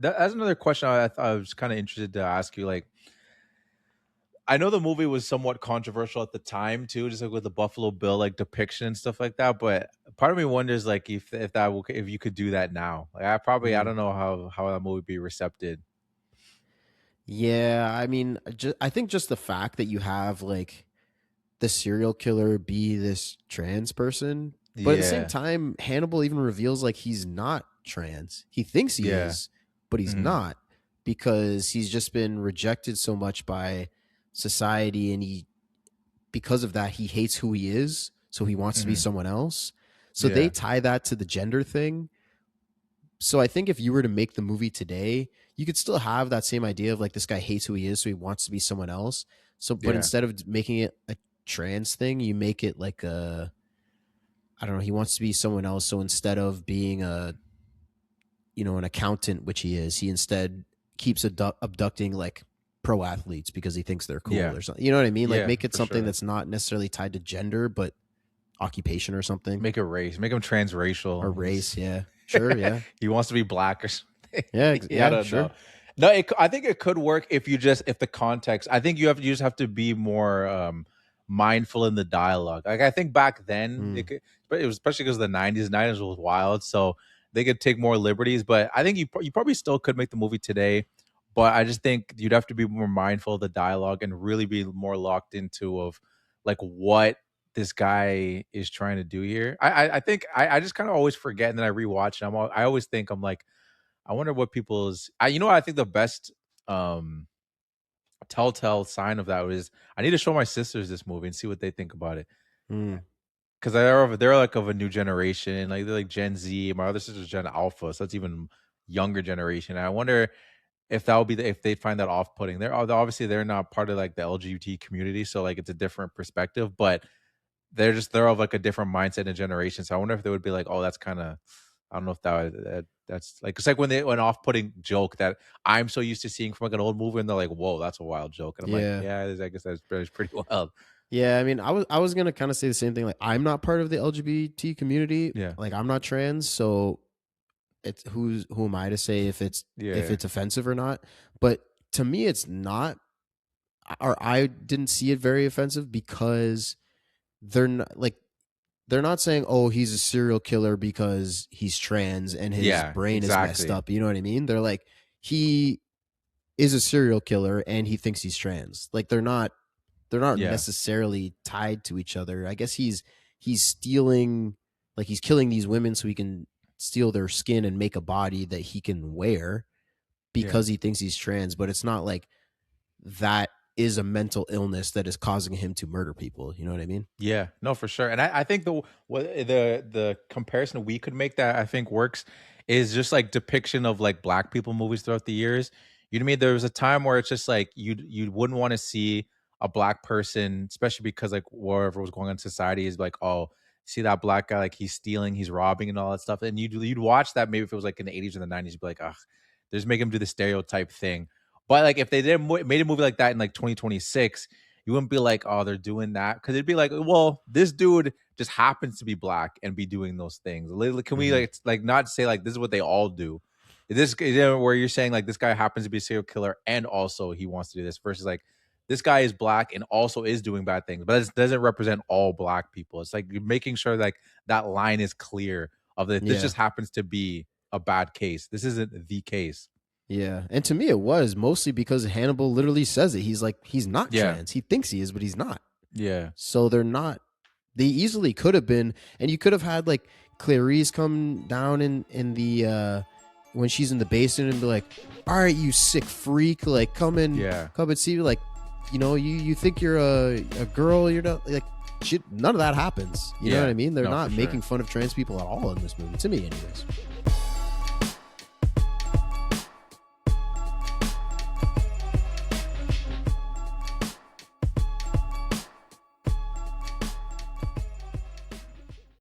That's another question I was kind of interested to ask you. Like, I know the movie was somewhat controversial at the time too, just like with the Buffalo Bill like depiction and stuff like that. But part of me wonders like if you could do that now. Like I Mm. don't know how that movie would be recepted. Yeah, I mean, I think just the fact that you have like the serial killer be this trans person, but at the same Yeah, time, Hannibal even reveals like he's not trans. He thinks he yeah, is, but he's hmm not because he's just been rejected so much by society, and he because of that he hates who he is, so he wants to be hmm someone else. So they yeah, tie that to the gender thing. So I think if you were to make the movie today, you could still have that same idea of like this guy hates who he is, so he wants to be someone else. So, but yeah, instead of making it a trans thing, you make it like a, I don't know, he wants to be someone else. So instead of being a, an accountant, which he is, he instead keeps abducting like pro athletes because he thinks they're cool yeah, or something. You know what I mean? Like yeah, make it for something sure. that's not necessarily tied to gender, but occupation or something, Make a race, make him or transracial. race. Yeah, sure. Yeah. He wants to be black or something. Yeah. Yeah, I Yeah. don't know. Sure. No, I think it could work if if the context. I think you just have to be more mindful in the dialogue. Like I think back then Mm. but it was especially because the '90s was wild, so they could take more liberties. But I think you probably still could make the movie today. But I just think you'd have to be more mindful of the dialogue and really be more locked into of like what this guy is trying to do here. I think I just kind of always forget and then I rewatch and I always think I'm like I wonder what people's what I think the best um telltale sign of that is I need to show my sisters this movie and see what they think about it. Mm. Because they're like of a new generation, like they're like Gen Z. My other sister's Gen Alpha, so that's even younger generation. And I wonder if that would be if they find that off putting. They're obviously they're not part of like the LGBT community, so like it's a different perspective, but they're of like a different mindset and generation. So I wonder if they would be like, oh, that's kind of I don't know if that's like it's like when they an off putting joke that I'm so used to seeing from like an old movie, and they're like, whoa, that's a wild joke, and I'm like, Yeah. yeah, I guess that's pretty wild. Yeah, I mean, I was gonna kind of say the same thing. Like, I'm not part of the LGBT community. Yeah, Like, I'm not trans, so it's who am I to say if yeah, it's offensive or not? But to me, it's not, or I didn't see it very offensive because they're not saying, oh, he's a serial killer because he's trans and his yeah, brain is messed exactly. up. You know what I mean? They're like, he is a serial killer and he thinks he's trans. Like, they're not Yeah, necessarily tied to each other. I guess he's stealing, like he's killing these women so he can steal their skin and make a body that he can wear yeah. because he thinks he's trans, but it's not like that is a mental illness that is causing him to murder people. You know what I mean? Yeah, no, for sure. And I think the comparison we could make that I think works is just like depiction of like black people movies throughout the years. You know what I mean? There was a time where it's just like you wouldn't want to see a black person, especially because like whatever was going on in society is like, oh, see that black guy like he's stealing, he's robbing, and all that stuff. And you'd watch that maybe if it was like in the '80s or the '90s, you'd be like, ugh, they just make him do the stereotype thing. But like if they did made a movie like that in like 2026 you wouldn't be like, "Oh, they're doing that," because it'd be like, "Well, this dude just happens to be black and be doing those things." Can we Mm-hmm. like not say like this is what they all do? Is there where you're saying like this guy happens to be a serial killer and also he wants to do this versus like this guy is black and also is doing bad things, but it doesn't represent all black people. It's like you're making sure like that line is clear of that this Yeah. just happens to be a bad case. This isn't the case. Yeah. And to me, it was mostly because Hannibal literally says it. He's like, he's not Yeah, trans. He thinks he is, but he's not. yeah, So they're not. They easily could have been, and you could have had like Clarice come down in the when she's in the basement and be like, "All right, you sick freak, like yeah, come and see me." Like, you think you're a girl, you're not like shit. None of that happens. You know what yeah. I mean? They're No, for not sure. making fun of trans people at all in this movie, to me, anyways.